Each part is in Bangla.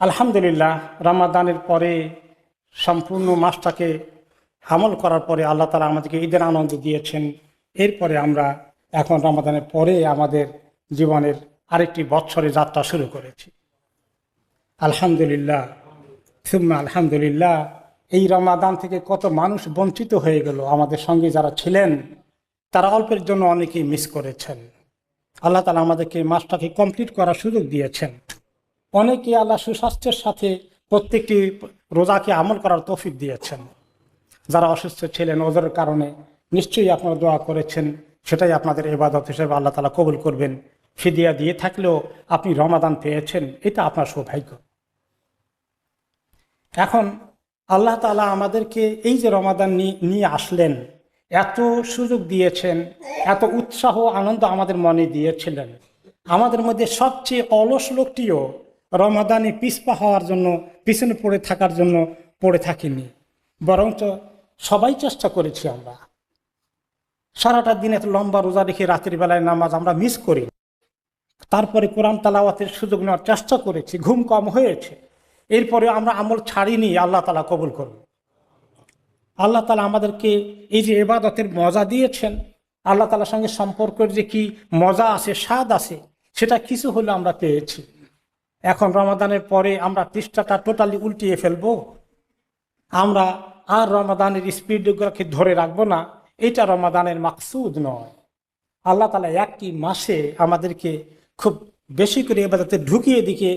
আলহামদুলিল্লাহ, রমাদানের পরে সম্পূর্ণ মাসটাকে আমল করার পরে আল্লাহ তাআলা আমাদেরকে ঈদের আনন্দ দিয়েছেন। এরপরে আমরা এখন রমাদানের পরে আমাদের জীবনের আরেকটি বৎসরে যাত্রা শুরু করেছি। আলহামদুলিল্লাহ, সুম্মা আলহামদুলিল্লাহ। এই রমাদান থেকে কত মানুষ বঞ্চিত হয়ে গেল। আমাদের সঙ্গে যারা ছিলেন তারা অল্পের জন্য অনেকেই মিস করেছেন। আল্লাহ তাআলা আমাদেরকে মাসটাকে কমপ্লিট করার সুযোগ দিয়েছেন। অনেকে আল্লাহ সুস্বাস্থ্যের সাথে প্রত্যেকটি রোজাকে আমল করার তৌফিক দিয়েছেন। যারা অসুস্থ ছিলেন ওদের কারণে নিশ্চয়ই আপনারা দোয়া করেছেন, সেটাই আপনাদের ইবাদত হিসেবে আল্লাহ তাআলা কবুল করবেন। ফিদিয়া দিয়ে থাকলেও আপনি রমাদান পেয়েছেন, এটা আপনার সৌভাগ্য। এখন আল্লাহ তাআলা আমাদেরকে এই যে রমাদান নিয়ে আসলেন, এত সুযোগ দিয়েছেন, এত উৎসাহ আনন্দ আমাদের মনে দিয়েছিলেন। আমাদের মধ্যে সবচেয়ে অলস লোকটিও রমাদানে পিছপা হওয়ার জন্য, পিছনে পড়ে থাকার জন্য পড়ে থাকিনি, বরঞ্চ সবাই চেষ্টা করেছি। আমরা সারাটা দিনে লম্বা রোজা রেখে রাতের বেলায় নামাজ আমরা মিস করি। তারপরে কোরআন তালাওয়াতের সুযোগ নেওয়ার চেষ্টা করেছি, ঘুম কম হয়েছে, এরপরে আমরা আমল ছাড়িনি। আল্লাহ তাআলা কবুল করুন। আল্লাহ তাআলা আমাদেরকে এই যে ইবাদতের মজা দিয়েছেন, আল্লাহ তাআলার সঙ্গে সম্পর্কের যে কি মজা আছে, স্বাদ আছে, সেটা কিছু হলে আমরা পেয়েছি। এখন রমাদানের পরে আমরা পৃষ্ঠাটা টোটালি উল্টিয়ে ফেলবো, আমরা আর রমাদানের স্পিডগুলোকে ধরে রাখবো না। এটা রমাদানের মাকসুদ নয়। আল্লাহ তাআলা একটি মাসে আমাদেরকে খুব বেশি করে ইবাদতে ঢুকিয়ে দিকে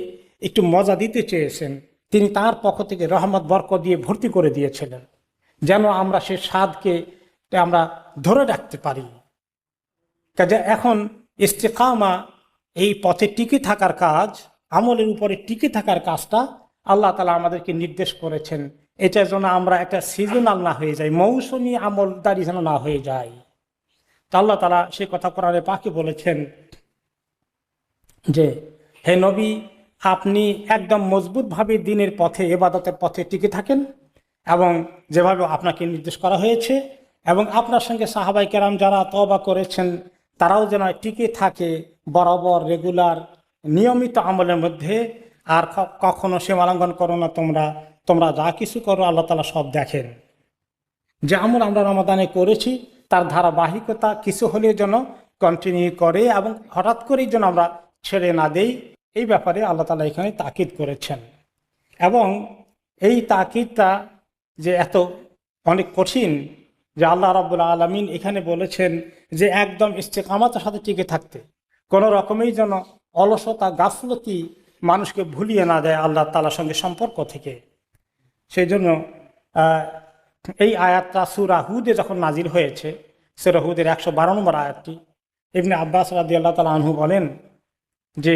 একটু মজা দিতে চেয়েছেন। তিনি তার পক্ষ থেকে রহমত বরকত দিয়ে ভর্তি করে দিয়েছিলেন, যেন আমরা সে স্বাদকে আমরা ধরে রাখতে পারি। কাজে এখন ইস্তেকামা, এই পথে টিকে থাকার কাজ, আমলের উপরে টিকে থাকার কাজটা আল্লাহ তাআলা আমাদেরকে নির্দেশ করেছেন। এটার জন্য আমরা একটা সিজনাল না হয়ে যাই, মৌসুমী আমলদারি যেন না হয়ে যায়। তা আল্লাহ তাআলা সে কথা কোরআনে পাকে বলেছেন যে, হে নবী, আপনি একদম মজবুতভাবে দিনের পথে, ইবাদতের পথে টিকে থাকেন, এবং যেভাবে আপনাকে নির্দেশ করা হয়েছে, এবং আপনার সঙ্গে সাহাবাই কেরাম যারা তওবা করেছেন তারাও যেন টিকে থাকে বরাবর, রেগুলার, নিয়মিত আমলের মধ্যে। আর কখনো সীমালঙ্ঘন করো না। তোমরা যা কিছু করো আল্লাহ তাআলা সব দেখেন। যে আমল আমরা রমাদানে করেছি তার ধারাবাহিকতা কিছু হলেও যেন কন্টিনিউ করে, এবং হঠাৎ করেই যেন আমরা ছেড়ে না দেই। এই ব্যাপারে আল্লাহ তাআলা এখানে তাকিদ করেছেন। এবং এই তাকিদটা যে এত অনেক কঠিন, যে আল্লাহ রাব্বুল আলামিন এখানে বলেছেন যে একদম ইস্তেকামাতের সাথে টিকে থাকতে, কোনো রকমেই যেন অলসতা, গাফলতি মানুষকে ভুলিয়ে না দেয় আল্লাহ তাআলার সঙ্গে সম্পর্ক থেকে। সেই জন্য এই আয়াতটা সূরা হুদে যখন নাজিল হয়েছে, সূরা হুদের 112 নম্বর আয়াতটি, ইবনে আব্বাস রাদিয়াল্লাহু তাআলা আনহু বলেন যে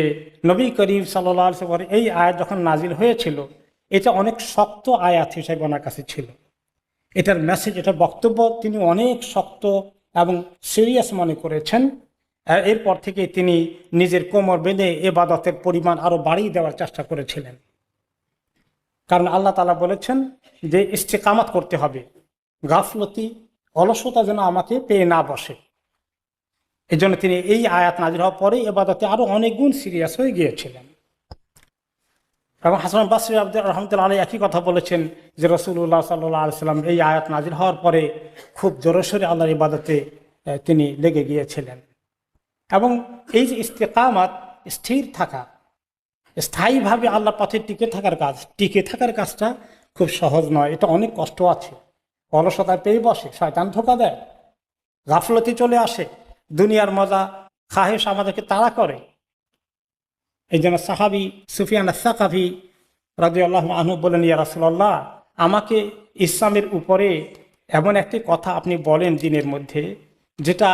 নবী করিম সাল্লাল্লাহু আলাইহি ওয়াসাল্লাম এই আয়াত যখন নাজিল হয়েছিল, এটা অনেক শক্ত আয়াত হিসেবে ওনার কাছে ছিল। এটার মেসেজ, এটার বক্তব্য তিনি অনেক শক্ত এবং সিরিয়াস মনে করেছেন। এরপর থেকে তিনি নিজের কোমর বেঁধে ইবাদতের পরিমাণ আরো বাড়িয়ে দেওয়ার চেষ্টা করেছিলেন। কারণ আল্লাহ তাআলা বলেছেন যে ইস্তেকামাত করতে হবে, গাফলতি, অলসতা যেন আমাকে পেয়ে না বসে। এই জন্য তিনি এই আয়াত নাজিল হওয়ার পরে ইবাদতে আরো অনেক গুণ সিরিয়াস হয়ে গিয়েছিলেন। এবং হাসান বাসরি রহমতুল্লাহ আলাইহি একই কথা বলেছেন যে রাসূলুল্লাহ সাল্লাল্লাহু আলাইহি ওয়াসাল্লাম এই আয়াত নাজিল হওয়ার পরে খুব জোরসোরে আল্লাহর ইবাদতে তিনি লেগে গিয়েছিলেন। এবং এই যে ইস্তেকামাত, স্থির থাকা, স্থায়ীভাবে আল্লাহর পথে টিকে থাকার কাজটা খুব সহজ নয়। এটা অনেক কষ্ট আছে। অলসতা পেয়ে বসে, শয়তান ধোঁকা দেয়, গাফলতি চলে আসে, দুনিয়ার মজা খাহেশ আমাদেরকে তাড়া করে। এই জন্য সাহাবী সুফিয়ান আস-সাকাফি রাদিয়াল্লাহু আনহু বলেন, ইয়া রাসূলুল্লাহ, আমাকে ইসলামের উপরে এমন একটি কথা আপনি বলেন দিনের মধ্যে, যেটা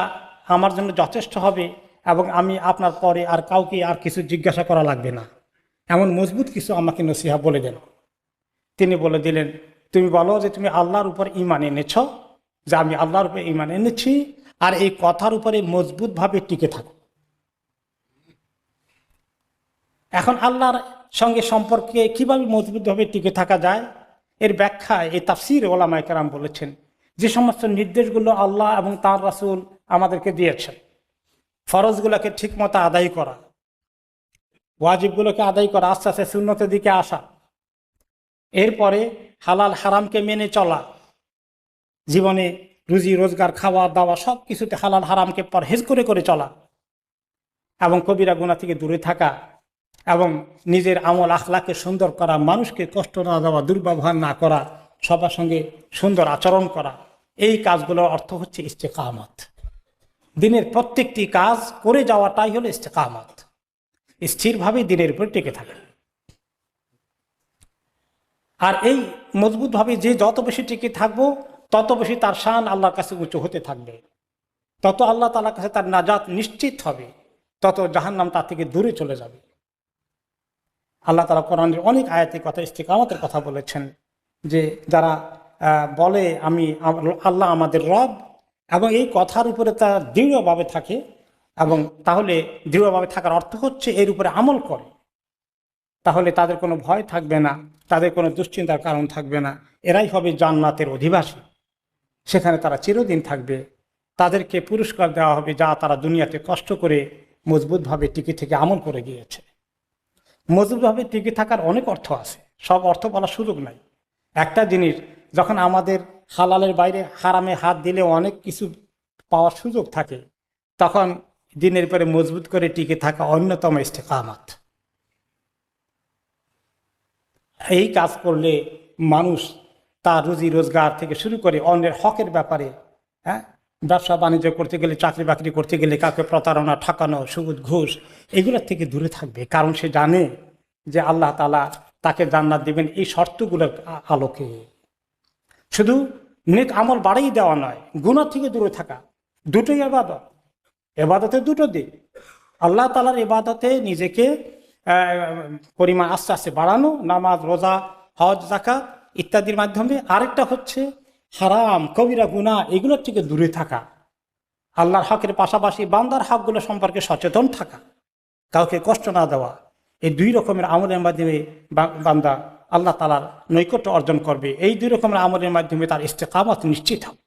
আমার জন্য যথেষ্ট হবে, এবং আমি আপনার পরে আর কাউকে আর কিছু জিজ্ঞাসা করা লাগবে না। এমন মজবুত কিছু আমাকে নসিহা বলে দেন। তিনি বলে দিলেন, তুমি বলো যে তুমি আল্লাহর উপর ঈমান এনেছ, যে আমি আল্লাহর উপর ঈমান এনেছি, আর এই কথার উপরে মজবুতভাবে টিকে থাকো। এখন আল্লাহর সঙ্গে সম্পর্কে কিভাবে মজবুতভাবে টিকে থাকা যায়, এর ব্যাখ্যা এই তাফসীর ওলামায়ে কেরাম বলেছেন, যে সমস্ত নির্দেশগুলো আল্লাহ এবং তার রাসূল আমাদেরকে দিয়েছেন, ফরজগুলোকে ঠিকমতো আদায় করা, ওয়াজিবগুলোকে আদায় করা, আস্তে আস্তে সুন্নতের দিকে আসা, এরপরে হালাল হারামকে মেনে চলা, জীবনে রুজি রোজগার, খাওয়া দাওয়া সব কিছুতে হালাল হারামকে পরহেজ করে করে চলা, এবং কবিরা গুনাহ থেকে দূরে থাকা, এবং নিজের আমল আখলাকে সুন্দর করা, মানুষকে কষ্ট না দেওয়া, দুর্ব্যবহার না করা, সবার সঙ্গে সুন্দর আচরণ করা। এই কাজগুলোর অর্থ হচ্ছে ইস্তেকামত। দিনের প্রত্যেকটি কাজ করে যাওয়াটাই হলো ইস্তেকামত, স্থিরভাবে দিনের উপর টিকে থাকে। আর এই মজবুতভাবে যে যত বেশি টিকে থাকবো, তত বেশি তার শান আল্লাহর কাছে উঁচু হতে থাকবে, তত আল্লাহ তাআলার কাছে তার নাজাত নিশ্চিত হবে, তত জাহান্নাম তার থেকে দূরে চলে যাবে। আল্লাহ তাআলা কোরআনের অনেক আয়াতে কথা ইস্তিকামতের কথা বলেছেন, যে যারা বলে আমি আল্লাহ আমাদের রব, এবং এই কথার উপরে তারা দৃঢ়ভাবে থাকে, এবং তাহলে দৃঢ়ভাবে থাকার অর্থ হচ্ছে এর উপরে আমল করে, তাহলে তাদের কোনো ভয় থাকবে না, তাদের কোনো দুশ্চিন্তার কারণ থাকবে না। এরাই হবে জান্নাতের অধিবাসী, সেখানে তারা চিরদিন থাকবে। তাদেরকে পুরস্কার দেওয়া হবে যা তারা দুনিয়াতে কষ্ট করে মজবুতভাবে টিকে থেকে আমল করে গিয়েছে। মজবুতভাবে টিকে থাকার অনেক অর্থ আছে, সব অর্থ বলার সুযোগ নাই। একটা জিনিস, যখন আমাদের হালালের বাইরে হারামে হাত দিলে অনেক কিছু পাওয়ার সুযোগ থাকে, তখন দিনের পরে মজবুত করে টিকে থাকা অন্যতম ইস্তেকামত। এই কাজ করলে মানুষ তার রুজি রোজগার থেকে শুরু করে অন্যের হকের ব্যাপারে, ব্যবসা বাণিজ্য করতে গেলে, চাকরি বাকরি করতে গেলে কাউকে প্রতারণা, ঠকানো, সুদ ঘুষ, এগুলোর থেকে দূরে থাকবে। কারণ সে জানে যে আল্লাহ তাআলা তাকে জান্নাত দিবেন এই শর্তগুলোর আলোকে। শুধু নেক আমল বাড়িয়ে দেওয়া নয়, গুনাহ থেকে দূরে থাকা, দুটোই ইবাদত। ইবাদতের দুটো দিক, আল্লাহ তাআলার ইবাদতে নিজেকে পরিমাণ আস্তে আস্তে বাড়ানো, নামাজ, রোজা, হজ, যাকাত ইত্যাদির মাধ্যমে। আরেকটা হচ্ছে হারাম, কবিরা গুনাহ, এগুলোর থেকে দূরে থাকা, আল্লাহর হকের পাশাপাশি বান্দার হকগুলো সম্পর্কে সচেতন থাকা, কাউকে কষ্ট না দেওয়া। এই দুই রকমের আমলের মাধ্যমে বান্দা আল্লাহ তাআলার নৈকট্য অর্জন করবে। এই দুই রকমের আমলের মাধ্যমে তার ইস্তেকামত নিশ্চিত হবে।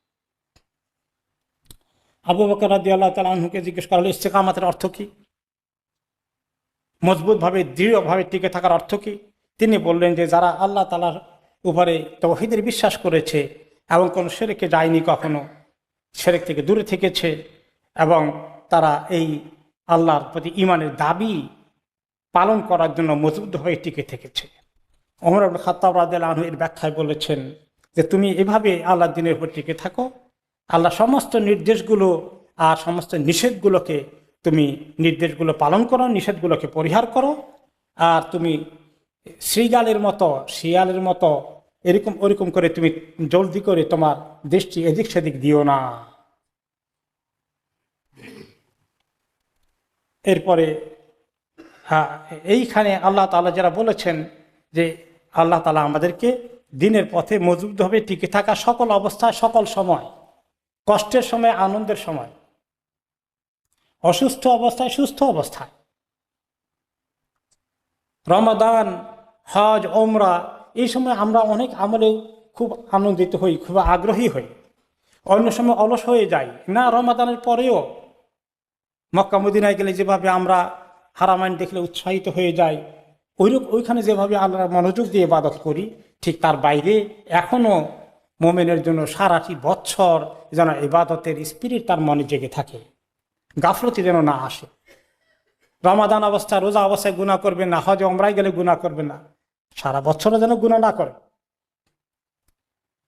আবু বকর রাদিয়াল্লাহু তাআলা আনহুকে জিজ্ঞেস করা হলো, ইস্তেকামতের অর্থ কি? মজবুতভাবে দৃঢ়ভাবে টিকে থাকার অর্থ কি? তিনি বললেন যে যারা আল্লাহ তাআলার উপরে তাওহীদের বিশ্বাস করেছে এবং কোনো শিরকে যায়নি, কখনো শিরক থেকে দূরে থেকেছে, এবং তারা এই আল্লাহর প্রতি ঈমানের দাবি পালন করার জন্য মজবুত হয়ে টিকে থেকেছে। ওমর ইবনে খাত্তাব রাদিয়াল্লাহু আনহু এর ব্যাখ্যায় বলেছেন যে তুমি এভাবে আল্লাহর দ্বীনের উপর টিকে থাকো, আল্লাহ সমস্ত নির্দেশগুলো আর সমস্ত নিষেধগুলোকে তুমি নির্দেশগুলো পালন করো, নিষেধগুলোকে পরিহার করো, আর তুমি শ্রীগালের মতো, শিয়ালের মতো ওরকম করে তুমি জলদি করে তোমার দৃষ্টি এদিক সেদিক দিও না। এরপরে এইখানে আল্লাহ তাআলা যারা বলেছেন যে আল্লাহ তাআলা আমাদেরকে দিনের পথে মজবুতভাবে টিকে থাকা, সকল অবস্থায়, সকল সময়, কষ্টের সময়, আনন্দের সময়, অসুস্থ অবস্থায়, সুস্থ অবস্থায়, রমাদান, হজ, ওমরা, এই সময় আমরা অনেক আমলে খুব আনন্দিত হই, খুব আগ্রহী হই। অন্য সময় অলস হয়ে যাই না। রমাদানের পরেও মক্কা মদিনায় গেলে যেভাবে আমরা হারামাইন দেখলে উৎসাহিত হয়ে যাই, ওইখানে যেভাবে আল্লাহর মনোযোগ দিয়ে ইবাদত করি, ঠিক তার বাইরে এখনও মোমেনের জন্য সারাটি বছর যেন ইবাদতের স্পিরিট তার মনে জেগে থাকে, গাফলতি যেন না আসে। রমাদান অবস্থায়, রোজা অবস্থায় গুনাহ করবে না, হজ ওমরায় গেলে গুনাহ করবে না, সারা বছরও যেন গুনাহ না করে।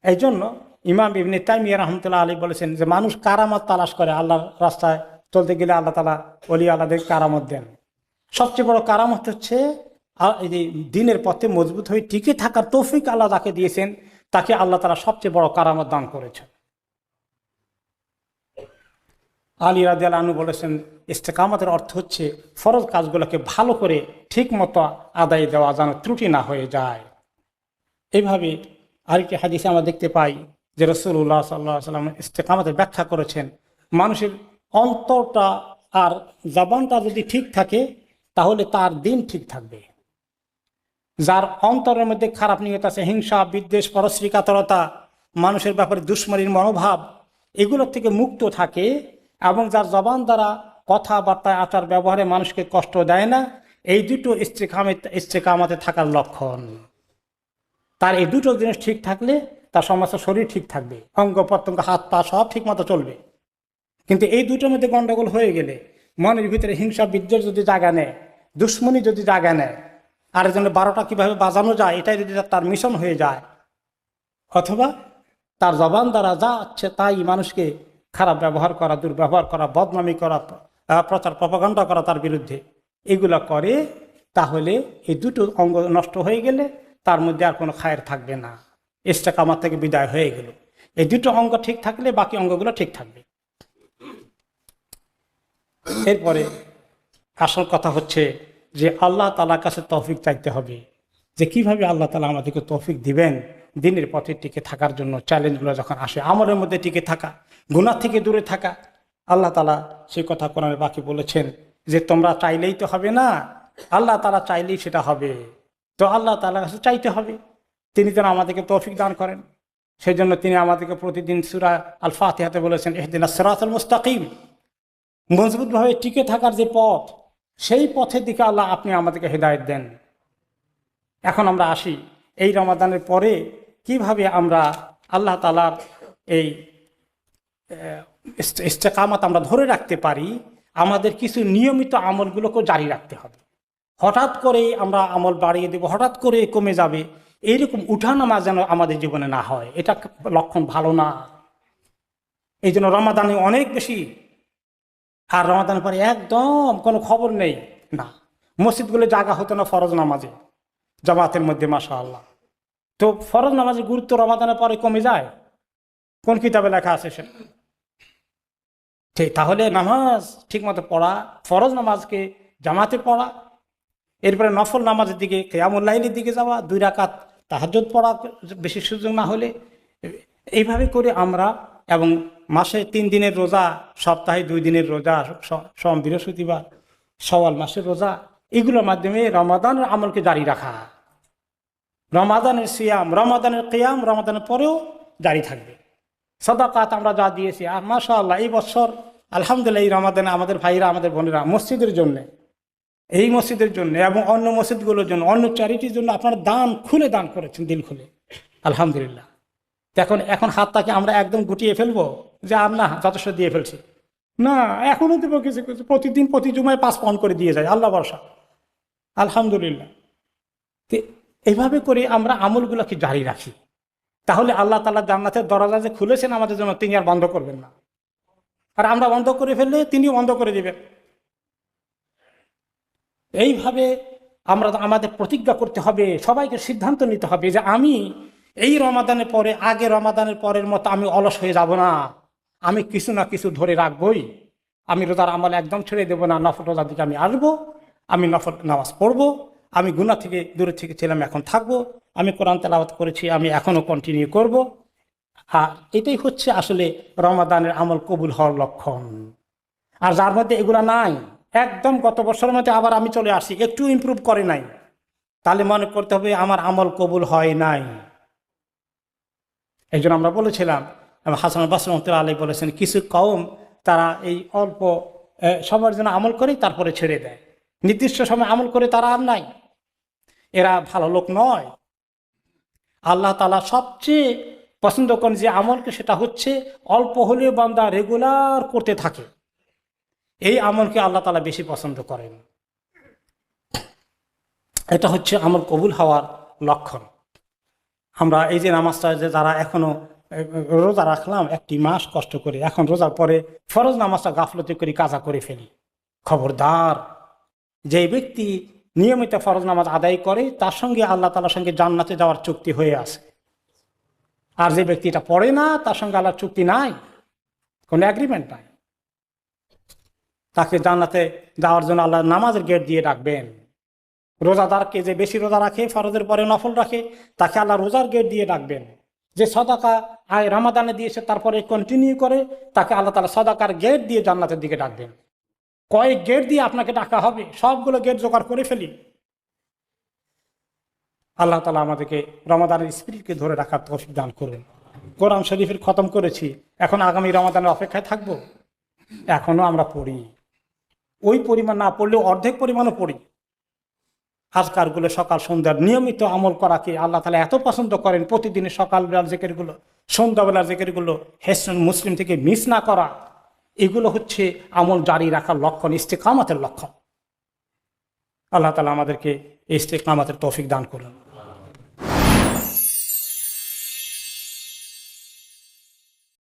এই জন্য ইমাম ইবনে তাইমিয়া রাহমাতুল্লাহ আলাইহি বলেছেন যে মানুষ কারামত তালাশ করে, আল্লাহর রাস্তায় চলতে গেলে আল্লাহ তাআলা ওলি আল্লাহদের কারামত দেন। সবচেয়ে বড় কারামত হচ্ছে এই যে দিনের পথে মজবুত হয়ে টিকে থাকার তৌফিক আল্লাহ যাকে দিয়েছেন, তাকে আল্লাহ তাআলা সবচেয়ে বড় কারামত দান করেছেন। আলী রাদিয়াল্লাহু আনহু বলেছেন ইস্তেকামতের অর্থ হচ্ছে ফরজ কাজগুলোকে ভালো করে ঠিক মতো আদায় দেওয়া, যেন ত্রুটি না হয়ে যায়। এইভাবে আরেকটি হাদিসে আমরা দেখতে পাই যে রাসূলুল্লাহ সাল্লাল্লাহু আলাইহি ওয়াসাল্লাম ইস্তেকামতের ব্যাখ্যা করেছেন, মানুষের অন্তরটা আর জবানটা যদি ঠিক থাকে তাহলে তার দিন ঠিক থাকবে। যার অন্তরের মধ্যে খারাপ নিয়ত আছে, হিংসা, বিদ্বেষ, পরশ্রী কাতরতা, মানুষের ব্যাপারে দুশ্মনীর মনোভাব, এগুলোর থেকে মুক্ত থাকে, এবং যার জবান দ্বারা কথাবার্তায়, আচার ব্যবহারে মানুষকে কষ্ট দেয় না, এই দুটো ইস্তেকামতে থাকার লক্ষণ। তার এই দুটো জিনিস ঠিক থাকলে তার সমস্ত শরীর ঠিক থাকবে, অঙ্গ প্রত্যঙ্গ হাত পা সব ঠিক মতো চলবে। কিন্তু এই দুটোর মধ্যে গন্ডগোল হয়ে গেলে, মনের ভিতরে হিংসা বিদ্বেষ যদি জায়গা নেয়, দুশ্মনী যদি জায়গা নেয়, আর জন্য 12টা কিভাবে বাজানো যায় এটাই যদি তার মিশন হয়ে যায়, অথবা তার জবান দ্বারা যা আছে তাই মানুষকে খারাপ ব্যবহার করা, দুর্ব্যবহার করা, বদনামি করা, প্রচার প্রপাগান্ডা করা তার বিরুদ্ধে, এগুলো করে, তাহলে এই দুটো অঙ্গ নষ্ট হয়ে গেলে তার মধ্যে আর কোনো খায়ের থাকবে না, ইস্তেকামাত থেকে বিদায় হয়ে গেল। এই দুটো অঙ্গ ঠিক থাকলে বাকি অঙ্গগুলো ঠিক থাকবে। এরপরে আসল কথা হচ্ছে যে আল্লাহ তাআলার কাছে তৌফিক চাইতে হবে, যে কিভাবে আল্লাহ তাআলা আমাদেরকে তৌফিক দিবেন দিনের পথে টিকে থাকার জন্য। চ্যালেঞ্জগুলো যখন আসে, আমলের মধ্যে টিকে থাকা, গুনাহ থেকে দূরে থাকা, আল্লাহ তাআলা সেই কথা কোরআনে বাকি বলেছেন যে তোমরা চাইলেই তো হবে না, আল্লাহ তাআলা চাইলেই সেটা হবে। তো আল্লাহ তাআলার কাছে চাইতে হবে, তিনি যেন আমাদেরকে তৌফিক দান করেন। সেই জন্য তিনি আমাদেরকে প্রতিদিন সূরা আল ফাতিহাতে বলেছেন ইহদিনাস সিরাতাল মুস্তাকিম, মজবুতভাবে টিকে থাকার যে পথ, সেই পথের দিকে আল্লাহ আপনি আমাদেরকে হেদায়েত দেন। এখন আমরা আসি এই রমাদানের পরে কিভাবে আমরা আল্লাহ তাআলার এই ইস্তেকামাত আমরা ধরে রাখতে পারি। আমাদের কিছু নিয়মিত আমলগুলোকে জারি রাখতে হবে। হঠাৎ করে আমরা আমল বাড়িয়ে দেব, হঠাৎ করে কমে যাবে, এইরকম উঠানামা যেন আমাদের জীবনে না হয়, এটা লক্ষণ ভালো না। এই জন্য রমাদানে অনেক বেশি, আর রমাদানের পরে একদম কোনো খবর নেই না। মসজিদগুলো জায়গা হতো না ফরজ নামাজে, জামাতের মধ্যে, মাশাআল্লাহ। তো ফরজ নামাজের গুরুত্ব রমাদানের পরে কমে যায়, কোন কিতাবে লেখা আছে সেটা? ঠিক, তাহলে নামাজ ঠিক মতো পড়া, ফরজ নামাজকে জামাতে পড়া, এরপরে নফল নামাজের দিকে, কিয়ামুল লাইলের দিকে যাওয়া, 2 রাকাত তাহাজ্জুদ পড়া বেশি সুযোগ না হলে, এইভাবে করে আমরা, এবং মাসে 3 দিনের রোজা, সপ্তাহে 2 দিনের রোজা, সোম বৃহস্পতিবার, শাওয়াল মাসের রোজা, এগুলোর মাধ্যমে রমাদানের আমলকে জারি রাখা। রমাদানের সিয়াম, রমাদানের কিয়াম রমাদানের পরেও জারি থাকবে। সাদাকাত আমরা যা দিয়েছি, আর মাশাআল্লাহ এই বছর আলহামদুলিল্লাহ এই রমাদানে আমাদের ভাইরা, আমাদের বোনেরা মসজিদের জন্য, এই মসজিদের জন্য এবং অন্য মসজিদগুলোর জন্য, অন্য চ্যারিটির জন্য আপনারা দান খুলে দান করেছেন, দিল খুলে, আলহামদুলিল্লাহ। এখন হাতটাকে আমরা একদম গুটিয়ে ফেলবো যে আর না, যথেষ্ট দিয়ে ফেলছি না, এখনো দেবো কিছু কিছু, প্রতিদিন প্রতি জুমায় 5 পাউন্ড করে দিয়ে যায়, আল্লাহ ভরসা, আলহামদুলিল্লাহ। এইভাবে করে আমরা আমলগুলোকে জারি রাখি, তাহলে আল্লাহ তাআলা জান্নাতের দরজা যে খুলেছেন আমাদের জন্য, তিনি আর বন্ধ করবেন না। আর আমরা বন্ধ করে ফেললে তিনিও বন্ধ করে দেবেন। এইভাবে আমরা আমাদের প্রতিজ্ঞা করতে হবে, সবাইকে সিদ্ধান্ত নিতে হবে যে আমি এই রমাদানের পরে, আগে রমাদানের পরের মতো আমি অলস হয়ে যাব না, আমি কিছু না কিছু ধরে রাখবই। আমি রোজার আমল একদম ছেড়ে দেবো না, নফল রোজার দিকে আমি আসবো, আমি নফল নামাজ পড়বো, আমি গুনাহ থেকে দূরে থেকে ছিলাম, এখন থাকবো, আমি কোরআন তেলাওয়াত করেছি, আমি এখনও কন্টিনিউ করব। আর এটাই হচ্ছে আসলে রমাদানের আমল কবুল হওয়ার লক্ষণ। আর যার মধ্যে এগুলা নাই, একদম গত বছরের মধ্যে আবার আমি চলে আসি, একটু ইমপ্রুভ করে নাই, তাহলে মনে করতে হবে আমার আমল কবুল হয় নাই। এই জন্য আমরা বলেছিলাম, হাসান বাসরি রাহমাতুল্লাহি আলাইহি বলেছেন, কিছু কওম তারা এই অল্প সময়ের জন্য আমল করে তারপরে ছেড়ে দেয়, নির্দিষ্ট সময় আমল করে তারা আর নাই, এরা ভালো লোক নয়। আল্লাহ তাআলা সবচেয়ে পছন্দ করেন যে আমলকে, সেটা হচ্ছে অল্প হলেও বান্দা রেগুলার করতে থাকে, এই আমলকে আল্লাহ তাআলা বেশি পছন্দ করেন। এটা হচ্ছে আমল কবুল হওয়ার লক্ষণ। আমরা এই যে নামাজটা, যে যারা এখনো রোজা রাখলাম 1 মাস কষ্ট করে, এখন রোজার পরে ফরজ নামাজটা গাফলতি করে কাজা করে ফেলি, খবরদার। যে ব্যক্তি নিয়মিত ফরজ নামাজ আদায় করে তার সঙ্গে আল্লাহ তাআলার সঙ্গে জান্নাতে যাওয়ার চুক্তি হয়ে আছে। আর যে ব্যক্তি এটা পড়ে না, তার সঙ্গে আল্লাহর চুক্তি নাই, কোনো এগ্রিমেন্ট নাই। তাকে জান্নাতে যাওয়ার জন্য আল্লাহ নামাজের গেট দিয়ে রাখবেন। রোজাদারকে, যে বেশি রোজা রাখে, ফরজের পরে নফল রাখে, তাকে আল্লাহ রোজার গেট দিয়ে রাখবেন। যে সদাকা আয় রমাদানে দিয়েছে তারপরে কন্টিনিউ করে, তাকে আল্লাহ তাআলা সদাকার গেট দিয়ে জান্নাতের দিকে ডাকবেন। কয়েক গেট দিয়ে আপনাকে ডাকা হবে, সবগুলো গেট জোগাড় করে ফেলি। আল্লাহ তাআলা আমাদেরকে রমাদানের স্পিরিটকে ধরে রাখার তৌফিক দান করুন। কোরআন শরীফের খতম করেছি, এখন আগামী রমাদানের অপেক্ষায় থাকবো। এখনো আমরা পড়ি, ওই পরিমাণ না পড়লেও অর্ধেক পরিমাণও পড়ি। আজকারগুলো সকাল সন্ধ্যার নিয়মিত আমল করাকে আল্লাহ তাআলা এত পছন্দ করেন। প্রতিদিনের সকালবেলার জিকিরগুলো, সন্ধ্যাবেলার জিকিরগুলো হিসনুল মুসলিম থেকে মিস না করা, এগুলো হচ্ছে আমল জারি রাখার লক্ষণ, ইস্তেকামাতের লক্ষণ। আল্লাহ তাআলা আমাদেরকে ইস্তেকামাতের তৌফিক দান করুন।